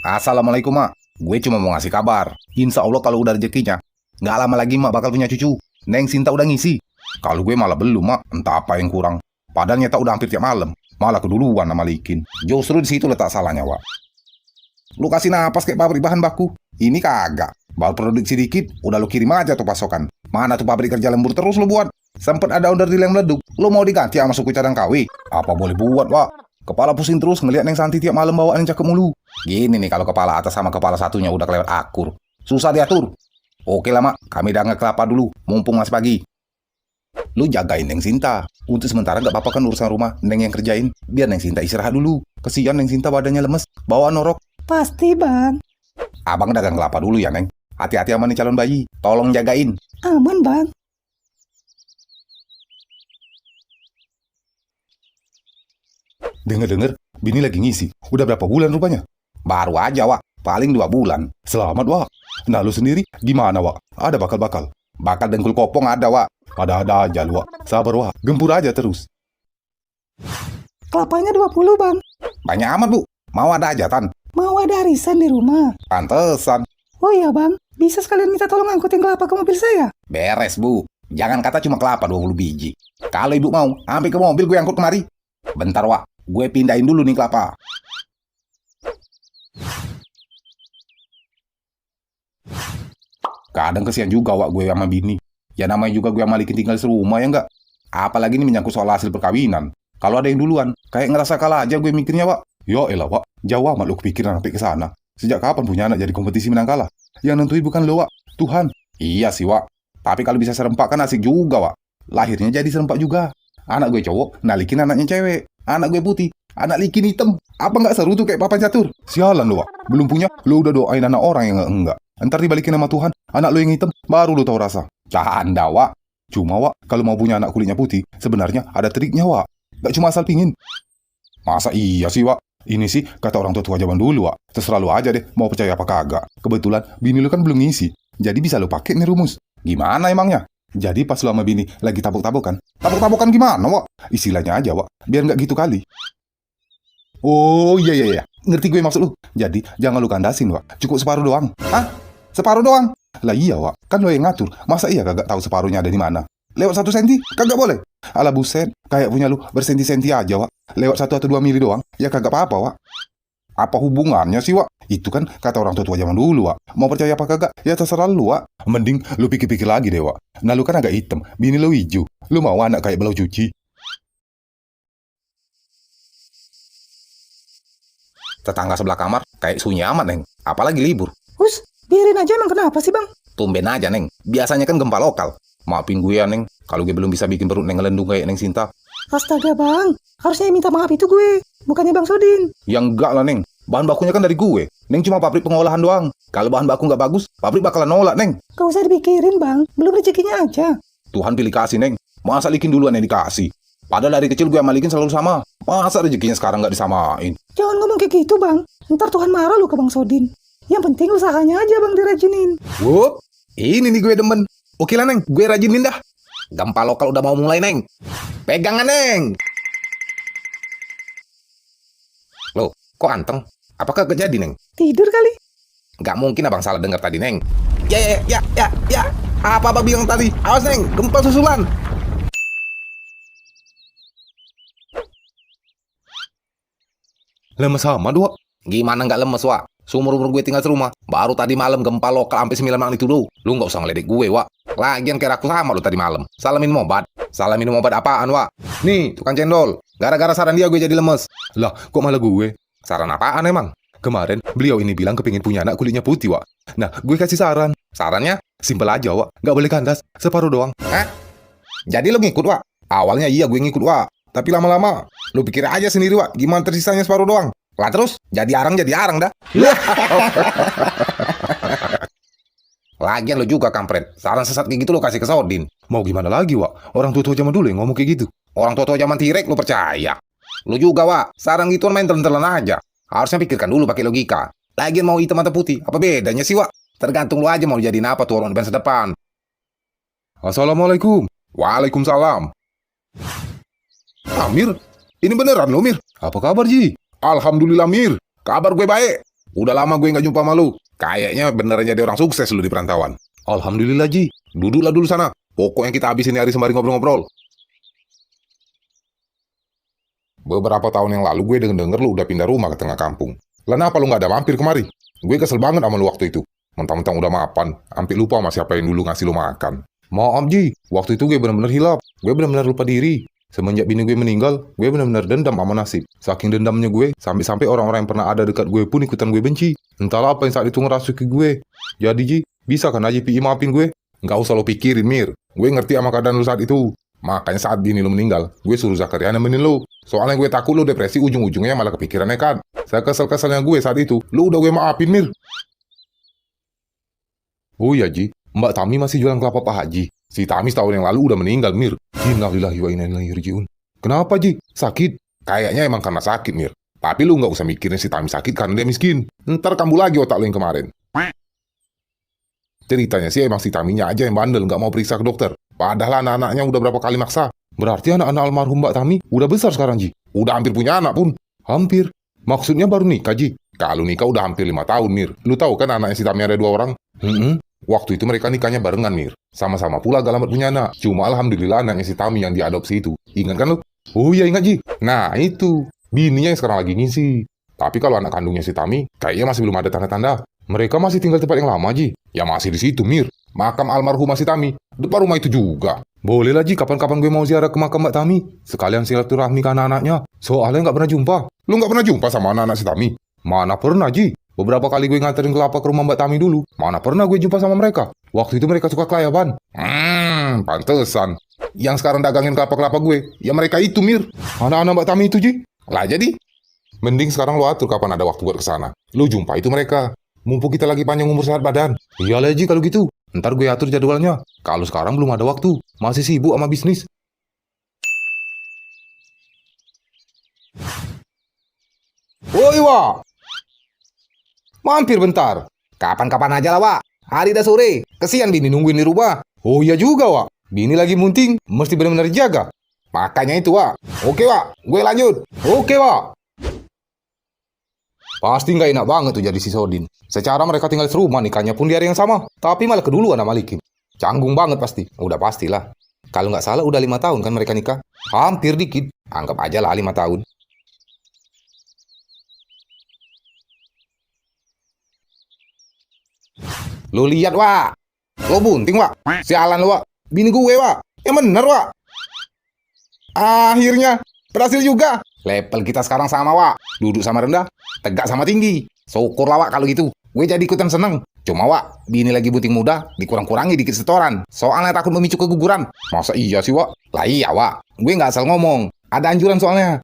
Assalamualaikum, Mak. Gue cuma mau ngasih kabar. Insya Allah kalau udah rezekinya, nggak lama lagi Mak bakal punya cucu. Neng Sinta udah ngisi. Kalau gue malah belum, Mak. Entah apa yang kurang. Padahal nyata udah hampir tiap malam. Malah keduluan sama Likin. Justru di situ letak salahnya, Wak. Lu kasih napas kayak pabrik bahan baku. Ini kagak. Baru produksi dikit, udah lu kirim aja tuh pasokan. Mana tuh pabrik kerja lembur terus lu buat. Sempet ada order deal yang meleduk. Lu mau diganti sama suku cadang KW? Apa boleh buat, Wak? Kepala pusing terus ngeliat Neng Santi tiap malam bawaan yang cakep mulu. Gini nih kalau kepala atas sama kepala satunya udah kelewat akur. Susah diatur. Oke lah, Mak. Kami dah ngekelapa dulu. Mumpung masih pagi. Lu jagain Neng Sinta. Untuk sementara gak apa-apa kan urusan rumah Neng yang kerjain. Biar Neng Sinta istirahat dulu. Kesian Neng Sinta badannya lemes. Bawaan norok. Pasti, Bang. Abang dagang kelapa dulu ya, Neng. Hati-hati sama nih calon bayi. Tolong jagain. Aman, Bang. Dengar-dengar, bini lagi ngisi. Udah berapa bulan rupanya? Baru aja, Wak. Paling 2 bulan. Selamat, Wak. Nah, lu sendiri gimana, Wak? Ada bakal-bakal? Bakal dengkul kopong ada, Wak. Ada-ada aja lu, Wak. Sabar, Wak. Gempur aja terus. Kelapanya 20, Bang. Banyak amat, Bu. Mau ada hajatan? Mau ada arisan di rumah. Pantesan. Oh iya, Bang. Bisa sekalian minta tolong angkutin kelapa ke mobil saya? Beres, Bu. Jangan kata cuma kelapa 20 biji. Kalau Ibu mau, ambil ke mobil gue angkut kemari. Bentar, Wak. Gue pindahin dulu nih kelapa. Kadang kesian juga, Wak, gue sama bini. Ya namanya juga gue sama Likin tinggal serumah ya enggak? Apalagi ini menyangkut soal hasil perkawinan. Kalau ada yang duluan, kayak ngerasa kalah aja gue mikirnya, Wak. Yo elah, Wak. Jauh amat lu kepikiran sampai ke sana. Sejak kapan punya anak jadi kompetisi menang kalah? Yang nentuin bukan lo, Wak. Tuhan. Iya sih, Wak. Tapi kalau bisa serempak kan asik juga, Wak. Lahirnya jadi serempak juga. Anak gue cowok, nah Likin anaknya cewek. Anak gue putih, anak Likin hitam. Apa nggak seru tuh kayak papan catur? Sialan lo, Wak. Belum punya, lo udah doain anak orang yang enggak. Ntar dibalikin sama Tuhan, anak lo yang hitam, baru lo tahu rasa. Canda, Wak. Cuma, Wak, kalau mau punya anak kulitnya putih, sebenarnya ada triknya, Wak. Gak cuma asal pingin. Masa iya sih, Wak? Ini sih kata orang tua zaman dulu, Wak. Terserah lu aja deh, mau percaya apa kagak. Kebetulan, bini lu kan belum ngisi. Jadi bisa lu pakai nih rumus. Gimana emangnya? Jadi pas lu sama bini lagi tabok-tabokan. Tabok-tabokan gimana, Wak? Istilahnya aja, Wak. Biar nggak gitu kali. Oh, iya. Ngerti gue maksud lu. Jadi, jangan lu kandasin, Wak. Cukup separuh doang. Hah? Separuh doang? Lah iya, Wak. Kan lo yang ngatur. Masa iya kagak tahu separuhnya ada di mana? Lewat 1 senti? Kagak boleh. Alah buset, kayak punya lu bersenti-senti aja, Wak. Lewat 1 atau 2 mili doang, ya kagak apa-apa, Wak. Apa hubungannya sih, Wak? Itu kan kata orang tua zaman dulu, Wak. Mau percaya apa kagak? Ya terserah lu, Wak. Mending lu pikir-pikir lagi deh, Wak. Nah, lu kan agak hitam, bini lu hijau. Lu mau anak kayak belau cuci? Tetangga sebelah kamar kayak sunyi amat, Neng. Apalagi libur. Us, biarin aja, emang kenapa sih, Bang? Tumben aja, Neng. Biasanya kan gempa lokal. Maafin gue ya, Neng. Kalau gue belum bisa bikin perut Neng ngelendung kayak Neng Sinta. Astaga, Bang. Harusnya yang minta maaf itu gue, bukannya Bang Sodin. Ya enggak lah, Neng. Bahan bakunya kan dari gue. Neng cuma pabrik pengolahan doang. Kalau bahan baku nggak bagus, pabrik bakalan nolak, Neng. Gak usah dipikirin, Bang. Belum rezekinya aja. Tuhan pilih kasih, Neng. Masa Likin duluan yang dikasih? Padahal dari kecil gue sama Likin selalu sama. Masa rezekinya sekarang nggak disamain? Jangan ngomong kayak gitu, Bang. Ntar Tuhan marah lu ke Bang Sodin. Yang penting usahanya aja, Bang, dirajinin. Wup, ini nih gue demen. Oke lah, Neng. Gue rajinin dah. Gempa lokal udah mau mulai, Neng. Pegangan, Neng. Loh, kok anteng? Apakah kejadi, Neng? Tidur kali? Nggak mungkin abang salah dengar tadi, Neng. Ya. Apa abang bilang tadi? Awas, Neng. Gempa susulan. Lemes sama, Wak. Gimana nggak lemes, Wak? Seumur-umur gue tinggal serumah. Baru tadi malam gempa lokal sampai 9 magnitudo. Lu nggak usah ngeledek gue, Wak. Lagian kayak aku sama lu tadi malam. Salah minum obat. Salah minum obat apaan, Wak? Nih, tukang cendol. Gara-gara saran dia gue jadi lemes. Lah, kok malah gue? Saran apaan emang? Kemarin, beliau ini bilang kepingin punya anak kulitnya putih, Wak. Nah, gue kasih saran. Sarannya? Simpel aja, Wak. Nggak boleh kandas. Separuh doang. Hah? Jadi lu ngikut, Wak? Awalnya iya gue ngikut, Wak. Tapi lama-lama, lu pikir aja sendiri, Wak. Gimana tersisanya separuh doang? Lah terus, jadi arang dah. Lagian lu juga kampret. Saran sesat kayak gitu lu kasih ke Sodin. Mau gimana lagi, Wak? Orang tua-tua zaman dulu yang ngomong kayak gitu. Orang tua-tua zaman tirek lu percaya. Lu juga, Wak. Saran gituan main telan-telan aja. Harusnya pikirkan dulu pakai logika. Lagian mau hitam atau putih, apa bedanya sih, Wak? Tergantung lu aja mau jadiin apa tuh orang di masa depan. Assalamualaikum. Waalaikumsalam. Amir, ini beneran lo, Mir? Apa kabar, Ji? Alhamdulillah, Mir. Kabar gue baik. Udah lama gue nggak jumpa sama lu. Kayaknya bener jadi orang sukses lu di perantauan. Alhamdulillah, Ji. Duduklah dulu sana. Pokoknya kita habisin hari sembari ngobrol-ngobrol. Beberapa tahun yang lalu gue denger lu udah pindah rumah ke tengah kampung. Kenapa lu nggak ada mampir kemari? Gue kesel banget sama lu waktu itu. Mentang-mentang udah mapan, hampir lupa sama siapa yang dulu ngasih lu makan. Maaf, Ji. Waktu itu gue bener-bener hilap. Gue bener-bener lupa diri. Semenjak bini gue meninggal, gue bener-bener dendam sama nasib. Saking dendamnya gue, sampai-sampai orang-orang yang pernah ada dekat gue pun ikutan gue benci. Entahlah apa yang saat itu ngerasuki gue. Jadi, Ji, bisa kan Haji Pi maafin gue? Nggak usah lo pikirin, Mir. Gue ngerti sama keadaan lu saat itu. Makanya saat bini lu meninggal, gue suruh Zakaria nemenin lu. Soalnya gue takut lu depresi ujung-ujungnya malah kepikiran nekat. Saya kesel-keselnya gue saat itu. Lu udah gue maafin, Mir. Oh iya, Ji. Mbak Tami masih jualan kelapa Pak Haji. Si Tami setahun yang lalu udah meninggal, Mir. Innalillahi wa inna ilaihi raji'un. Kenapa, Ji? Sakit? Kayaknya emang karena sakit, Mir. Tapi lu nggak usah mikirin si Tami sakit karena dia miskin. Ntar kambuh lagi otak lu yang kemarin. Ceritanya sih emang si Taminya aja yang bandel nggak mau periksa ke dokter. Padahal anak-anaknya udah berapa kali maksa. Berarti anak-anak almarhum Mbak Tami udah besar sekarang, Ji. Udah hampir punya anak pun. Hampir. Maksudnya baru nikah, Ji. Kalau nikah udah hampir 5 tahun, Mir. Lu tahu kan anaknya si Tami ada 2 orang? Waktu itu mereka nikahnya barengan, Mir. Sama-sama pula gak lama punya anak. Cuma alhamdulillah anaknya si Tami yang diadopsi itu. Ingat kan lu? Oh iya ingat, Ji. Nah itu. Bininya yang sekarang lagi ngisi. Tapi kalau anak kandungnya si Tami, kayaknya masih belum ada tanda-tanda. Mereka masih tinggal di tempat yang lama, Ji. Ya masih di situ, Mir. Makam almarhum si Tami. Depan rumah itu juga. Boleh lah, Ji. Kapan-kapan gue mau ziarah ke makam Mbak Tami. Sekalian silaturahmi ke anak-anaknya. Soalnya nggak pernah jumpa. Lu nggak pernah jumpa sama anak-anak si Tami? Mana pernah, Ji. Beberapa kali gue nganterin kelapa ke rumah Mbak Tami dulu. Mana pernah gue jumpa sama mereka. Waktu itu mereka suka kelayaban. Pantesan. Yang sekarang dagangin kelapa-kelapa gue. Ya mereka itu, Mir. Anak-anak Mbak Tami itu, Ji. Lah jadi. Mending sekarang lo atur kapan ada waktu buat kesana. Lu jumpa itu mereka. Mumpung kita lagi panjang umur sehat badan. Iyalah, Ji, kalau gitu. Ntar gue atur jadwalnya. Kalau sekarang belum ada waktu. Masih sibuk sama bisnis. Woi, Wak. Mampir bentar. Kapan-kapan aja lah, Wak. Hari dah sore. Kesian bini nungguin di rumah. Oh iya juga, Wak. Bini lagi munting. Mesti benar-benar jaga. Makanya itu, Wak. Oke, Wak. Gue lanjut. Oke, Wak. Pasti nggak enak banget tuh jadi si Sodin. Secara mereka tinggal serumah, nikahnya pun di hari yang sama. Tapi malah keduluan sama Malikin. Canggung banget pasti. Udah pastilah. Kalau nggak salah udah 5 tahun kan mereka nikah. Hampir dikit. Anggap aja lah 5 tahun. Lo lihat, Wak. Lo bunting, Wak. Sialan lo, Wak. Bini gue, Wak. Yang bener, Wak. Akhirnya berhasil juga. Level kita sekarang sama, Wak. Duduk sama rendah, tegak sama tinggi. Syukurlah, Wak, kalau gitu. Gue jadi ikutan seneng. Cuma, Wak, bini lagi bunting muda, dikurang-kurangi dikit setoran. Soalnya takut memicu keguguran. Masa iya sih, Wak? Lah iya, Wak. Gue nggak asal ngomong. Ada anjuran soalnya.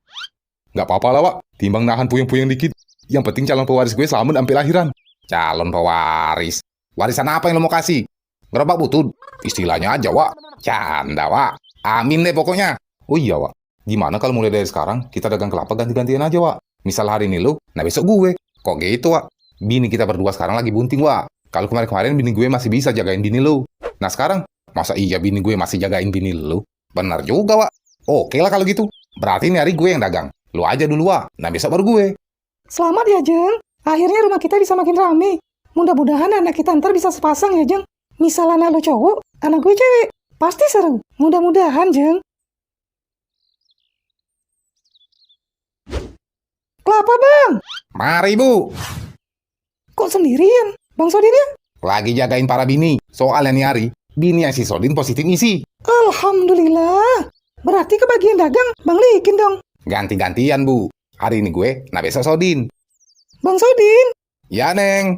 Nggak apa-apa lah, Wak. Timbang nahan puyeng-puyeng dikit. Yang penting calon pewaris gue selamat sampai lahiran. Calon pewaris? Warisan apa yang lo mau kasih? Gerobak butut? Istilahnya aja, Wak. Canda, Wak. Amin deh pokoknya. Oh iya, Wak. Gimana kalau mulai dari sekarang kita dagang kelapa ganti-gantian aja, Wak? Misal hari ini lu, nah besok gue. Kok gitu, Wak? Bini kita berdua sekarang lagi bunting, Wak. Kalau kemarin-kemarin bini gue masih bisa jagain bini lu. Nah sekarang, masa iya bini gue masih jagain bini lu? Benar juga, Wak. Oke lah kalau gitu. Berarti ini hari gue yang dagang. Lu aja dulu, Wak. Nah besok baru gue. Selamat ya, Jeng. Akhirnya rumah kita bisa makin rame. Mudah-mudahan anak kita ntar bisa sepasang ya, Jeng. Misal anak lo cowok, anak gue cewek. Pasti seru. Mudah-mudahan, Jeng. Kelapa, Bang. Mari, Bu. Kok sendirian? Bang Sodin ya? Lagi jagain para bini. Soalnya nih hari, bini yang si Sodin positif ngisi. Alhamdulillah. Berarti kebagian dagang Bang Likin dong. Ganti-gantian, Bu. Hari ini gue, nah besok Sodin. Bang Sodin, Ya, Neng.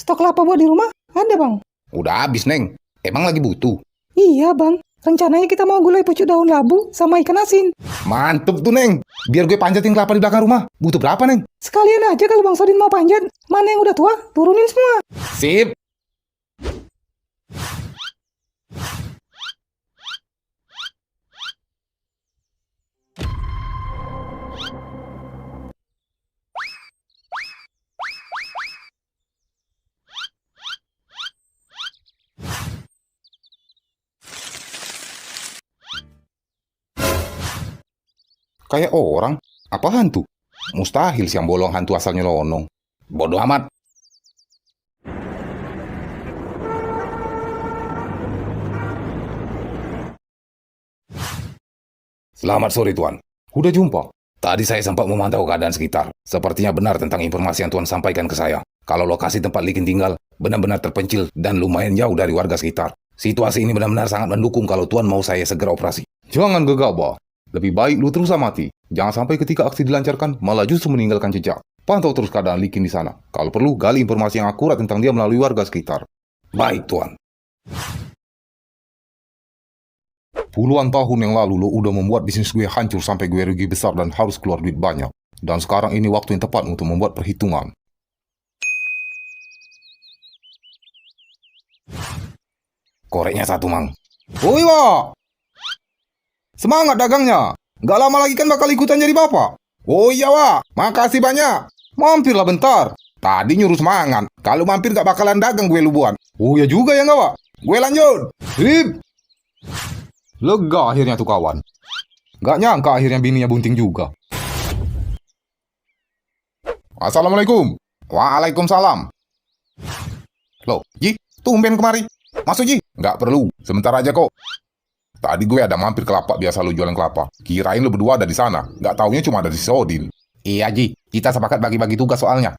stok kelapa buat di rumah ada, Bang? Udah habis, Neng. Emang lagi butuh? Iya, Bang. Rencananya kita mau gulai pucuk daun labu sama ikan asin. Mantep tuh, Neng. Biar gue panjatin kelapa di belakang rumah. Butuh berapa, Neng? Sekalian aja kalau Bang Sodin mau panjat. Mana yang udah tua, turunin semua. Sip. Kayak orang. Apa hantu? Mustahil siang bolong hantu asal nyelonong. Bodoh amat. Selamat sore, Tuan. Udah jumpa. Tadi saya sempat memantau keadaan sekitar. Sepertinya benar tentang informasi yang Tuan sampaikan ke saya. Kalau lokasi tempat Likin tinggal benar-benar terpencil dan lumayan jauh dari warga sekitar. Situasi ini benar-benar sangat mendukung kalau Tuan mau saya segera operasi. Jangan gegabah. Lebih baik lu terus amati. Jangan sampai ketika aksi dilancarkan malah justru meninggalkan jejak. Pantau terus keadaan Likin di sana. Kalau perlu, gali informasi yang akurat tentang dia melalui warga sekitar. Baik, Tuan. Puluhan tahun yang lalu lo udah membuat bisnis gue hancur sampai gue rugi besar dan harus keluar duit banyak. Dan sekarang ini waktu yang tepat untuk membuat perhitungan. Koreknya satu, Mang. Woi, Wak! Semangat dagangnya. Gak lama lagi kan bakal ikutan jadi bapak. Oh iya, Wak. Makasih banyak. Mampirlah bentar. Tadi nyuruh semangat. Kalau mampir gak bakalan dagang gue lubuan. Oh ya juga ya nggak, Wak? Gue lanjut. Sip. Lega akhirnya tuh kawan. Gak nyangka akhirnya bininya bunting juga. Assalamualaikum. Waalaikumsalam. Loh, Ji, tumben kemari. Masuk, Ji. Gak perlu, sebentar aja kok. Tadi gue ada mampir ke lapak biasa lu jualan kelapa. Kirain lu berdua ada di sana. Gak taunya cuma ada di Sodin. Iya, Ji. Kita sepakat bagi-bagi tugas soalnya.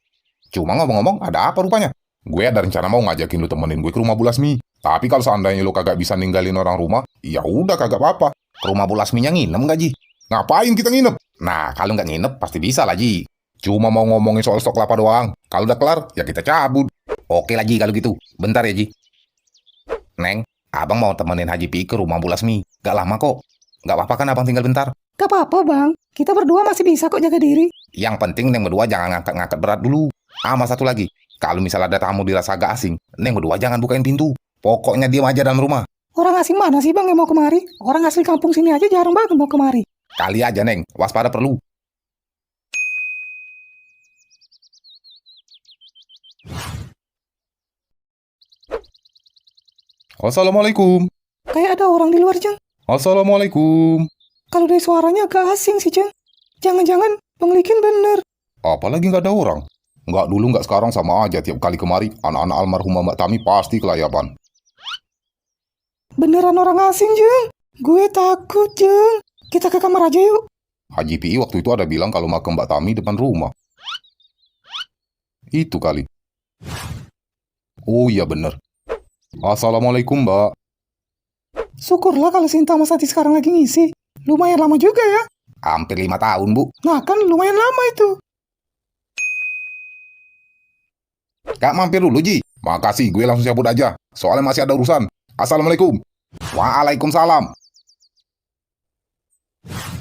Cuma ngomong-ngomong, ada apa rupanya? Gue ada rencana mau ngajakin lu temenin gue ke rumah Bu Lasmi. Tapi kalau seandainya lu kagak bisa ninggalin orang rumah, ya udah kagak apa-apa. Ke rumah Bu Lasminya nginep nggak, Ji? Ngapain kita nginep? Nah, kalau nggak nginep pasti bisa lah, Ji. Cuma mau ngomongin soal stok kelapa doang. Kalau udah kelar, ya kita cabut. Oke lah, Ji, kalau gitu. Bentar ya, Ji. Neng, abang mau temenin Haji Pi ke rumah Bu Lasmi. Gak lama kok. Gak apa-apa kan abang tinggal bentar? Gak apa-apa, Bang. Kita berdua masih bisa kok jaga diri. Yang penting Neng berdua jangan ngangkat-ngangkat berat dulu. Sama satu lagi. Kalau misalnya ada tamu dirasa agak asing, Neng berdua jangan bukain pintu. Pokoknya diam aja dalam rumah. Orang asing mana sih, Bang, yang mau kemari? Orang asli kampung sini aja jarang banget mau kemari. Kali aja, Neng. Waspada perlu. Assalamualaikum. Kayak ada orang di luar, Jeng. Assalamualaikum. Kalau dari suaranya agak asing sih, Jeng. Jangan-jangan Bang Likin bener. Apalagi nggak ada orang. Nggak dulu nggak sekarang sama aja tiap kali kemari. Anak-anak almarhumah Mbak Tami pasti kelayapan. Beneran orang asing, Jeng. Gue takut, Jeng. Kita ke kamar aja yuk. Haji Pi waktu itu ada bilang kalau makam Mbak Tami depan rumah. Itu kali. Oh iya bener. Assalamualaikum, Mbak. Syukurlah kalau Sinta sama Santi sekarang lagi ngisi. Lumayan lama juga ya. Hampir 5 tahun, Bu. Nah kan lumayan lama itu. Kak mampir dulu, Ji. Makasih, gue langsung cabut aja. Soalnya masih ada urusan. Assalamualaikum. Waalaikumsalam.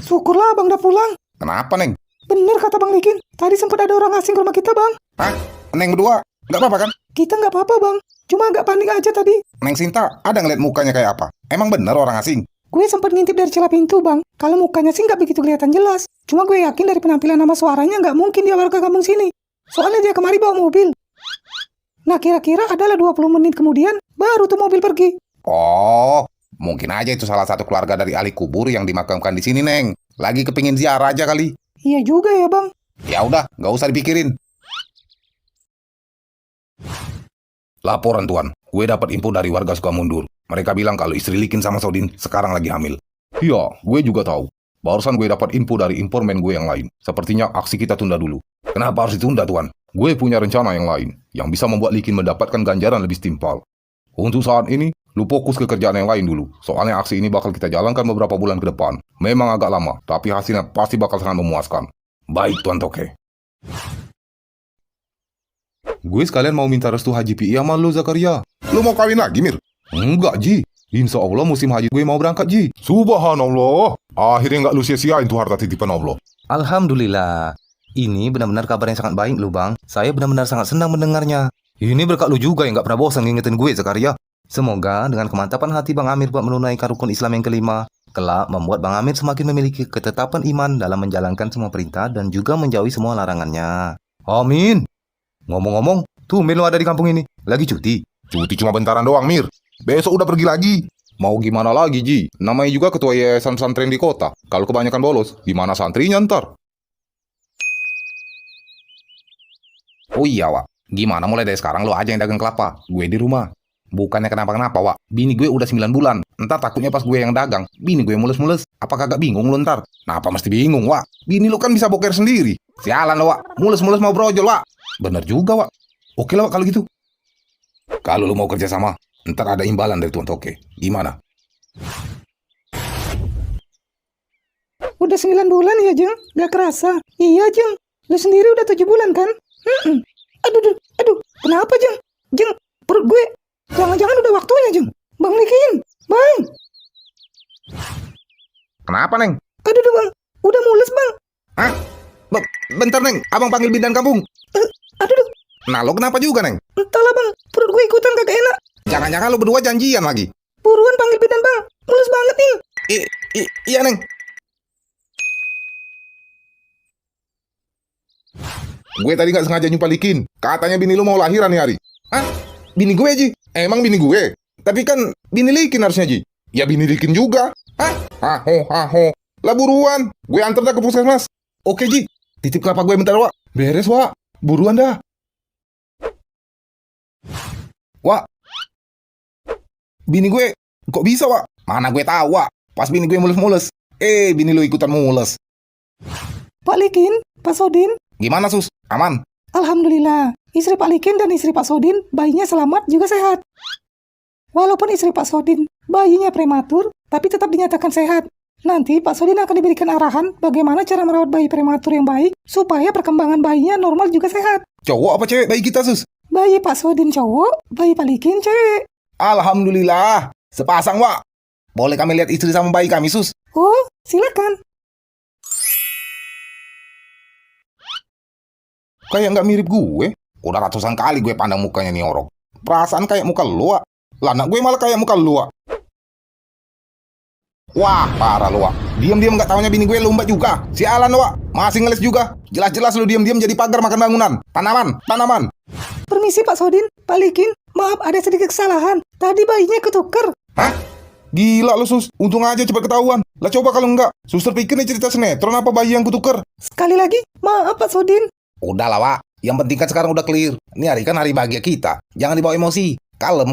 Syukurlah Bang udah pulang. Kenapa, Neng? Bener kata Bang Likin. Tadi sempat ada orang asing ke rumah kita, Bang. Hah? Neng berdua? Nggak apa-apa kan? Kita nggak apa-apa, Bang. Cuma agak panik aja tadi. Neng Sinta, ada ngeliat mukanya kayak apa? Emang bener orang asing? Gue sempat ngintip dari celah pintu, Bang. Kalau mukanya sih nggak begitu kelihatan jelas. Cuma gue yakin dari penampilan nama suaranya nggak mungkin dia warga kampung sini. Soalnya dia kemari bawa mobil. Nah, kira-kira adalah 20 menit kemudian, baru tuh mobil pergi. Oh, mungkin aja itu salah satu keluarga dari ahli kubur yang dimakamkan di sini, Neng. Lagi kepingin ziarah aja kali. Iya juga ya, Bang. Ya udah, nggak usah dipikirin. Laporan, Tuan. Gue dapat info dari warga Sukamundur. Mereka bilang kalau istri Likin sama Sodin sekarang lagi hamil. Iya, gue juga tahu. Barusan gue dapat info dari informan gue yang lain. Sepertinya aksi kita tunda dulu. Kenapa harus ditunda, Tuan? Gue punya rencana yang lain, yang bisa membuat Likin mendapatkan ganjaran lebih setimpal. Untuk saat ini, lu fokus ke kerjaan yang lain dulu. Soalnya aksi ini bakal kita jalankan beberapa bulan ke depan. Memang agak lama, tapi hasilnya pasti bakal sangat memuaskan. Baik, Tuan Toke. Gue sekalian mau minta restu Haji Pi sama lu, Zakaria. Lu mau kawin lagi, Mir? Enggak, Ji. Insya Allah musim haji gue mau berangkat, Ji. Subhanallah. Akhirnya nggak lu sia-siain tuh harta titipan Allah. Alhamdulillah. Ini benar-benar kabar yang sangat baik lu, Bang. Saya benar-benar sangat senang mendengarnya. Ini berkat lu juga yang gak pernah bosan ngingetin gue, Zakaria. Semoga dengan kemantapan hati Bang Amir buat menunaikan rukun Islam yang kelima, kelak membuat Bang Amir semakin memiliki ketetapan iman dalam menjalankan semua perintah dan juga menjauhi semua larangannya. Amin. Ngomong-ngomong, tumben lu ada di kampung ini. Lagi cuti? Cuti cuma bentaran doang, Mir. Besok udah pergi lagi. Mau gimana lagi, Ji? Namanya juga ketua yayasan santren di kota. Kalau kebanyakan bolos, gimana santrinya ntar? Oh iya, Wak. Gimana mulai dari sekarang lo aja yang dagang kelapa? Gue di rumah. Bukannya kenapa-kenapa, Wak. Bini gue udah 9 bulan. Entar takutnya pas gue yang dagang, bini gue mules-mules. Apa kagak bingung lo ntar? Kenapa mesti bingung, Wak? Bini lo kan bisa boker sendiri. Sialan lo, Wak. Mules-mules mau brojol, Wak. Bener juga, Wak. Oke lah, Wak, kalau gitu. Kalau lo mau kerja sama, ntar ada imbalan dari Tuan Toke. Gimana? Udah 9 bulan ya, Jeng? Gak kerasa. Iya, Jeng. Lu sendiri udah 7 bulan, kan? Aduh. Kenapa, Jeng? Jeng, perut gue. Jangan-jangan udah waktunya, Jeng. Bang Likin. Bang. Kenapa, Neng? Aduh, Bang. Udah mules, Bang. Hah? Bentar, Neng. Abang panggil bidan kampung. Aduh. Nah, lo kenapa juga, Neng? Entahlah, Bang. Perut gue ikutan kagak enak. Jangan-jangan lo berdua janjian lagi. Buruan panggil bidan, Bang. Mules banget nih. Iya, Neng. Gue tadi gak sengaja nyumpalikin. Katanya bini lu mau lahiran nih hari. Hah? Bini gue, Ji? Emang bini gue? Tapi kan bini Likin harusnya, Ji. Ya bini Likin juga. Hah? Haho. Lah buruan. Gue antar dah ke puskesmas. Oke, Ji. Titip kelapa gue bentar, Wak. Beres, Wak. Buruan dah. Wak. Bini gue kok bisa, Wak? Mana gue tahu, Wak. Pas bini gue mules-mules. Bini lu ikutan mules. Pak Likin, Pak Sodin. Gimana, Sus? Aman? Alhamdulillah, istri Pak Likin dan istri Pak Sodin bayinya selamat juga sehat. Walaupun istri Pak Sodin bayinya prematur, tapi tetap dinyatakan sehat. Nanti Pak Sodin akan diberikan arahan bagaimana cara merawat bayi prematur yang baik supaya perkembangan bayinya normal juga sehat. Cowok apa cewek bayi kita, Sus? Bayi Pak Sodin cowok, bayi Pak Likin cewek. Alhamdulillah. Sepasang, Wak. Boleh kami lihat istri sama bayi kami, Sus? Oh, silakan. Kayak nggak mirip gue. Udah ratusan kali gue pandang mukanya nih orang. Perasaan kayak muka lu, Wak. Lah anak gue malah kayak muka lu, Wak. Wah, parah lu, Wak. Diam-diam nggak taunya bini gue lumbat juga. Sialan lu, Wak. Masih ngeles juga. Jelas-jelas lu diam-diam jadi pagar makan bangunan. Tanaman. Permisi Pak Sodin, Pak Likin. Maaf ada sedikit kesalahan. Tadi bayinya ketuker. Hah? Gila lu, Sus. Untung aja cepat ketahuan. Lah coba kalau enggak. Suster pikir nih cerita sinetron apa bayi yang kutuker. Sekali lagi, maaf Pak Sodin. Udah lah, Wak. Yang penting kan sekarang udah clear. Ini hari kan hari bahagia kita. Jangan dibawa emosi. Kalem.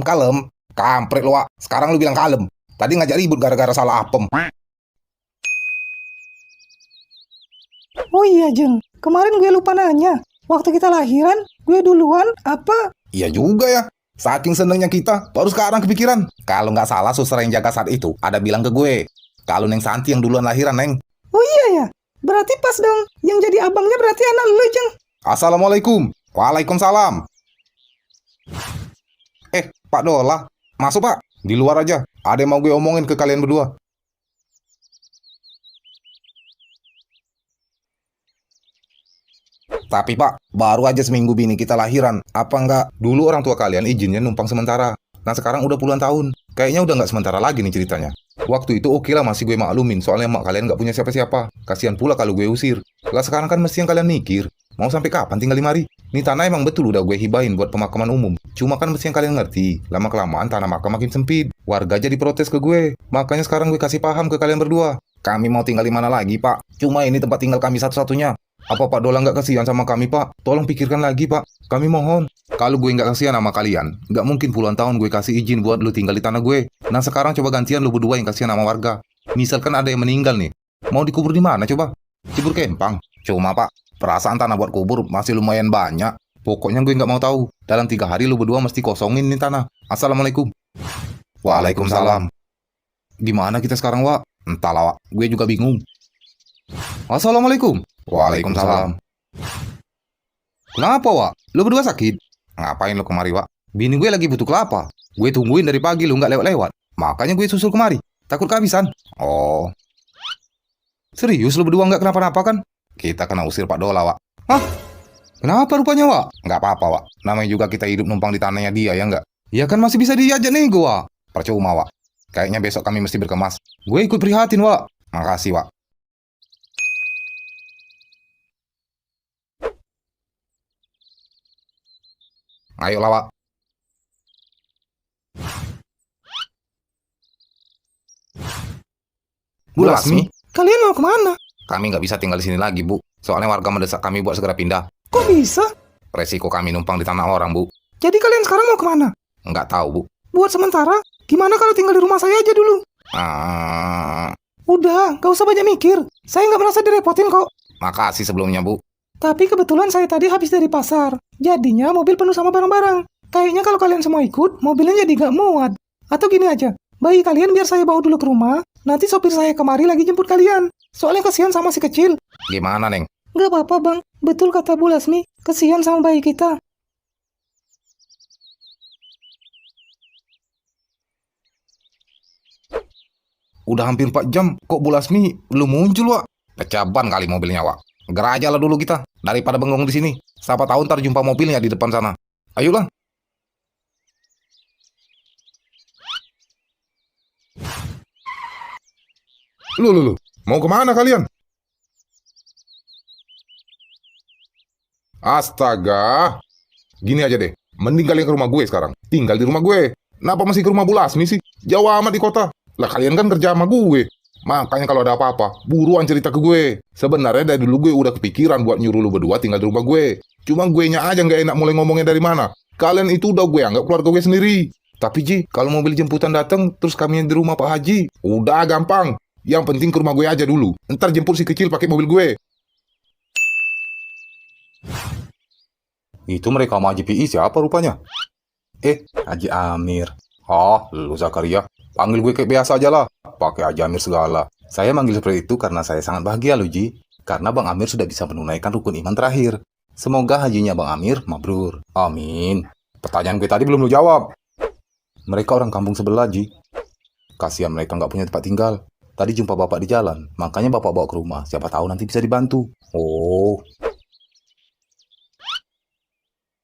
Kampret lu, Wak. Sekarang lu bilang kalem. Tadi ngajak ribut gara-gara salah apem. Oh iya, Jeng. Kemarin gue lupa nanya. Waktu kita lahiran, gue duluan apa? Iya juga ya. Saking senengnya kita, baru sekarang kepikiran. Kalau nggak salah, suster yang jaga saat itu ada bilang ke gue. Kalau Neng Santi yang duluan lahiran, Neng. Oh iya ya. Berarti pas dong. Yang jadi abangnya berarti anak lu, Jeng. Assalamualaikum. Waalaikumsalam. Pak Dola. Masuk, Pak. Di luar aja. Ada yang mau gue omongin ke kalian berdua. Tapi, Pak, baru aja seminggu bini kita lahiran. Apa enggak? Dulu orang tua kalian izinnya numpang sementara. Nah, sekarang udah puluhan tahun. Kayaknya udah nggak sementara lagi nih ceritanya. Waktu itu oke lah masih gue maklumin. Soalnya mak kalian nggak punya siapa-siapa. Kasihan pula kalau gue usir. Lah sekarang kan mesti yang kalian mikir. Mau sampai kapan tinggal di mari? Nih tanah emang betul udah gue hibahin buat pemakaman umum. Cuma kan mesti yang kalian ngerti. Lama-kelamaan tanah makam makin sempit. Warga jadi protes ke gue. Makanya sekarang gue kasih paham ke kalian berdua. Kami mau tinggal di mana lagi, Pak? Cuma ini tempat tinggal kami satu-satunya. Apa Pak Dola nggak kasihan sama kami, Pak? Tolong pikirkan lagi, Pak. Kami mohon. Kalau gue nggak kasihan sama kalian, nggak mungkin puluhan tahun gue kasih izin buat lu tinggal di tanah gue. Nah sekarang coba gantian lu berdua yang kasihan sama warga. Misalkan ada yang meninggal nih. Mau dikubur di mana coba? Cibur Kempang. Cuma, Pak, perasaan tanah buat kubur masih lumayan banyak. Pokoknya gue nggak mau tahu. Dalam 3 hari lu berdua mesti kosongin nih tanah. Assalamualaikum. Waalaikumsalam. Gimana kita sekarang, Wak? Entahlah, Wak. Gue juga bingung. Assalamualaikum. Waalaikumsalam. Kenapa, Wak? Lu berdua sakit? Ngapain lu kemari, Wak? Bini gue lagi butuh kelapa. Gue tungguin dari pagi lu nggak lewat-lewat. Makanya gue susul kemari. Takut kehabisan. Oh. Serius lu berdua nggak kenapa-napa kan? Kita kena usir Pak Dola, Wak. Hah? Kenapa rupanya, Wak? Nggak apa-apa, Wak. Namanya juga kita hidup numpang di tanahnya dia, ya nggak? Ya kan masih bisa diajak nego, Wak. Percuma, Wak. Kayaknya besok kami mesti berkemas. Gue ikut prihatin, Wak. Makasih, Wak. Ayolah, Wak. Bu Lasmi, Kalian mau kemana? kami nggak bisa tinggal di sini lagi, Bu. Soalnya warga mendesak kami buat segera pindah. Kok bisa? Resiko kami numpang di tanah orang, Bu. Jadi kalian sekarang mau kemana? Nggak tahu, Bu. Buat sementara, gimana kalau tinggal di rumah saya aja dulu? Ah, Udah, gak usah banyak mikir. Saya nggak merasa direpotin kok. makasih sebelumnya, Bu. Tapi kebetulan saya tadi habis dari pasar. Jadinya mobil penuh sama barang-barang. Kayaknya kalau kalian semua ikut, mobilnya jadi gak muat. Atau gini aja, bayi kalian biar saya bawa dulu ke rumah. Nanti sopir saya kemari lagi jemput kalian. Soalnya kesian sama si kecil. Gimana, Neng? Gak apa-apa bang, betul kata Bu Lasmi. Kesian sama bayi kita. Udah hampir 4 jam, kok Bu Lasmi belum muncul, Wak? Pecaban kali mobilnya, Wak. Gerak aja lah dulu kita, daripada bengong di sini. Siapa tahu ntar jumpa mobilnya di depan sana. Ayolah. Lu. Mau kemana kalian? Astaga. Gini aja deh, mending kalian ke rumah gue sekarang. Tinggal di rumah gue. Kenapa masih ke rumah Bu Lasmi sih? Jauh amat di kota. Lah kalian kan kerja sama gue. Makanya kalau ada apa-apa, buruan cerita ke gue. Sebenarnya dari dulu gue udah kepikiran buat nyuruh lu berdua tinggal di rumah gue. Cuma gue nya aja nggak enak mulai ngomongnya dari mana. Kalian itu udah gue anggap keluarga gue sendiri. Tapi Ji, kalau mobil jemputan datang, terus kami yang di rumah Pak Haji, udah gampang. Yang penting ke rumah gue aja dulu. Ntar jemput si kecil pakai mobil gue. Itu mereka sama Haji PI siapa rupanya? Haji Amir. Lu Zakaria. Panggil gue kayak biasa aja lah. Pakai Haji Amir segala. Saya manggil seperti itu karena saya sangat bahagia loh Ji. Karena Bang Amir sudah bisa menunaikan rukun iman terakhir. Semoga hajinya Bang Amir mabrur. Amin. Pertanyaan gue tadi belum lu jawab. Mereka orang kampung sebelah Ji. Kasihan mereka nggak punya tempat tinggal. Tadi jumpa bapak di jalan. Makanya bapak bawa ke rumah. Siapa tahu nanti bisa dibantu. Oh.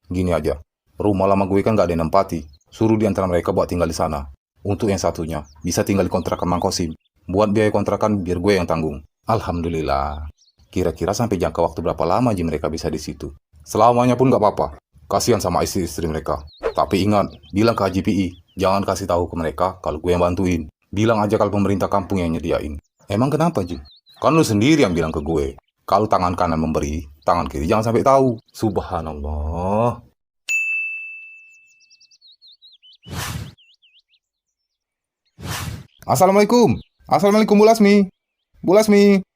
Gini aja. Rumah lama gue kan nggak ada yang nempati. Suruh di antara mereka buat tinggal di sana. Untuk yang satunya, bisa tinggal di kontrakan Mang Kosim. Buat biaya kontrakan biar gue yang tanggung. Alhamdulillah. Kira-kira sampai jangka waktu berapa lama aja mereka bisa di situ? Selamanya pun nggak apa-apa. Kasihan sama istri-istri mereka. Tapi ingat, bilang ke Haji PI, jangan kasih tahu ke mereka kalau gue yang bantuin. Bilang aja kalau pemerintah kampung yang nyediain. Emang kenapa, Ji? Kan lu sendiri yang bilang ke gue. Kalau tangan kanan memberi, tangan kiri jangan sampai tahu. Subhanallah. Assalamualaikum. Assalamualaikum Bu Lasmi. Bu Lasmi.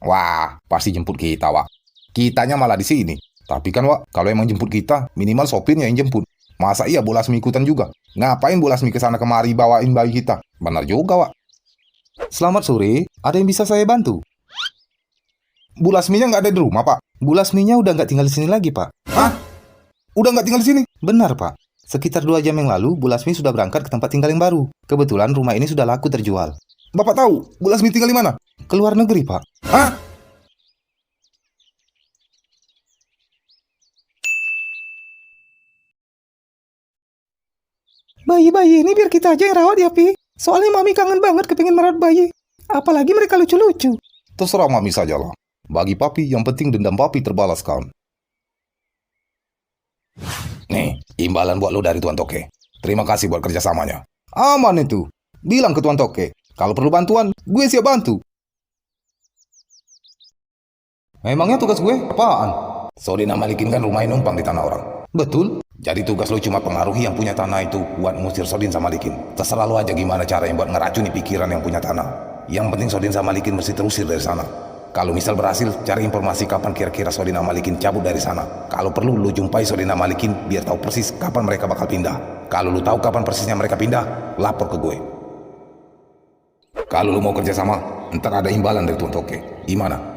Wah, pasti jemput kita, Wak. Kitanya malah di sini. Tapi kan, Wak, kalau emang jemput kita, minimal sopirnya yang jemput. Masa iya Bu Lasmi ikutan juga? Ngapain Bu Lasmi kesana kemari bawain bayi kita? Benar juga, Wak. Selamat sore, ada yang bisa saya bantu? Bu Lasminya nggak ada di rumah, Pak. Bu Lasminya udah nggak tinggal di sini lagi, Pak. Hah? Udah nggak tinggal di sini? Benar, Pak. Sekitar 2 jam yang lalu, Bu Lasmi sudah berangkat ke tempat tinggal yang baru. Kebetulan rumah ini sudah laku terjual. Bapak tahu Bu Lasmi tinggal di mana? Ke luar negeri, Pak. Hah? Bayi-bayi ini biar kita aja yang rawat ya, Pi. Soalnya Mami kangen banget kepingin merawat bayi. Apalagi mereka lucu-lucu. Terserah Mami sajalah. Bagi Papi, yang penting dendam Papi terbalaskan. Nih, imbalan buat lo dari Tuan Toke. Terima kasih buat kerjasamanya. Aman itu. Bilang ke Tuan Toke, kalau perlu bantuan, gue siap bantu. Memangnya tugas gue apaan? Sodina Malikin kan rumahnya numpang di tanah orang. Betul. Jadi tugas lo cuma pengaruhi yang punya tanah itu buat ngusir Sodin sama Likin. Terserah lo aja gimana caranya buat ngeracuni pikiran yang punya tanah. Yang penting Sodin sama Likin mesti terusir dari sana. Kalau misal berhasil, cari informasi kapan kira-kira Sodin sama Likin cabut dari sana. Kalau perlu, lo jumpai Sodin sama Likin biar tahu persis kapan mereka bakal pindah. Kalau lo tahu kapan persisnya mereka pindah, lapor ke gue. Kalau lo mau kerja sama, ntar ada imbalan dari Tuan Toke. Gimana?